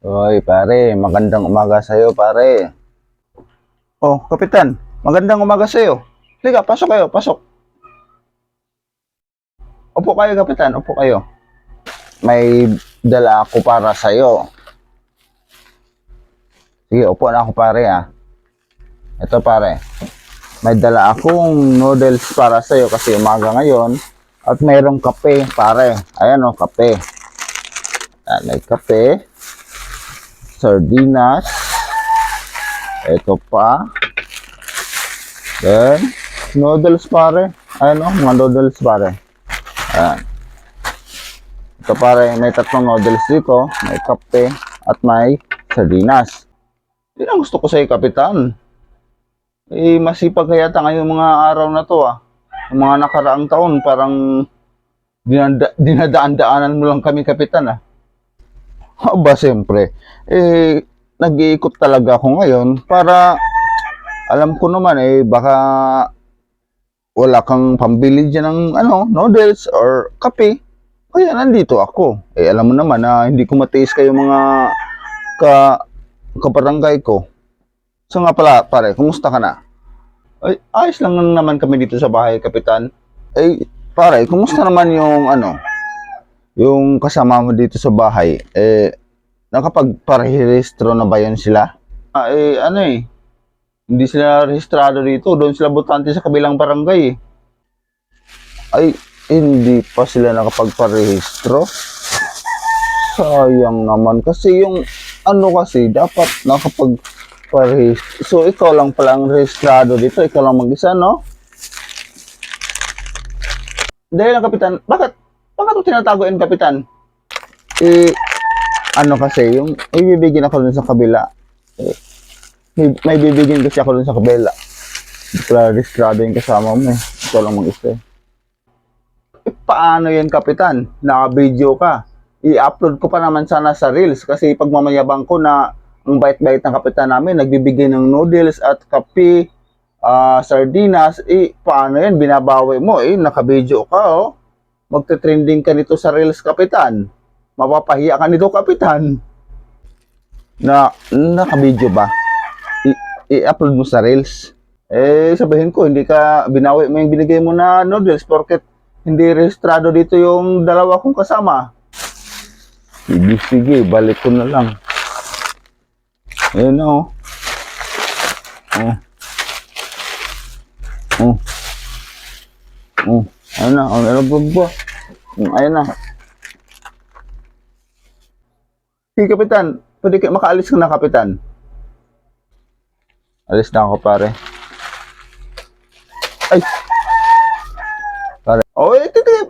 Hoy, pare, magandang umaga sa'yo, pare. Oh, kapitan, magandang umaga sa'yo. Liga, pasok kayo, pasok. Upo kayo, kapitan, upo kayo. May dala ako para sa'yo. Sige, upo na ako, pare, ah. Ito, pare. May dala akong noodles para sa'yo kasi umaga ngayon. At mayroong kape, pare. Ayan, oh, kape. Ayan, may kape. Sardinas. Ito pa. Then, noodles, pare. Ayan, oh, mga noodles, pare. Ayan. Ito, pare, may tatlong noodles dito. May kape at may sardinas. Yun ang gusto ko sa'yo, kapitan. Masipag kaya ngayong mga araw na to, ah. Yung mga nakaraang taon, parang dinadaan-daanan mo lang kami, kapitan, ah. Aba, siyempre. Nag-iikot talaga ako ngayon para alam ko naman, baka wala kang pambili dyan ng noodles or kape. Kaya nandito ako. Alam mo naman na hindi ko matiis kayo mga ka kabarangay ko. So nga pala, pare, kumusta ka na? Ay, ayos lang naman kami dito sa bahay, kapitan. Pare, kumusta naman yung kasama mo dito sa bahay? Nakapagparehistro na ba yun sila? Hindi sila rehistrado dito. Doon sila botante sa kabilang barangay, eh. Ay, hindi pa sila nakapagparehistro. Sayang naman. Kasi yung kasi dapat nakapagparehistro. So, ikaw lang pala ang rehistrado dito. Ikaw lang mag-isa, no? Dahil lang, kapitan. Bakit ito tinatagoin, kapitan? Kasi, yung ibibigyan ako dun sa kabila. May bibigyan kasi ako dun sa kabila. Hindi pala rehistrado yung kasama mo, eh. Ikaw lang mag-isa, eh. Paano yan, kapitan? Naka-video ka. I-upload ko pa naman sana sa Reels kasi pagmamayabang ko na ang bait-bait ng kapitan namin, nagbibigay ng noodles at kape, sardinas. Paano yan? Binabawi mo, naka-video ka, oh. Magte-trending ka nito sa Reels, kapitan. Mapapahiya ka nito, kapitan. Naka-video ba? I-upload mo sa Reels. Sabihin ko, hindi ka binawi mo yung binigay mo na noodles porket hindi rehistrado dito yung dalawa kong kasama. Sige, balik ko na lang. Ayun na, oh. Ayun na, ayun na. Sige, kapitan. Pwede makaalis ka na, kapitan. Alis na ako, pare. Ay! Pare.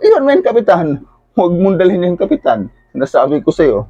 Iyon mo yan, kapitan. Huwag mong dalhin yan, kapitan. Nasabi ko sa'yo.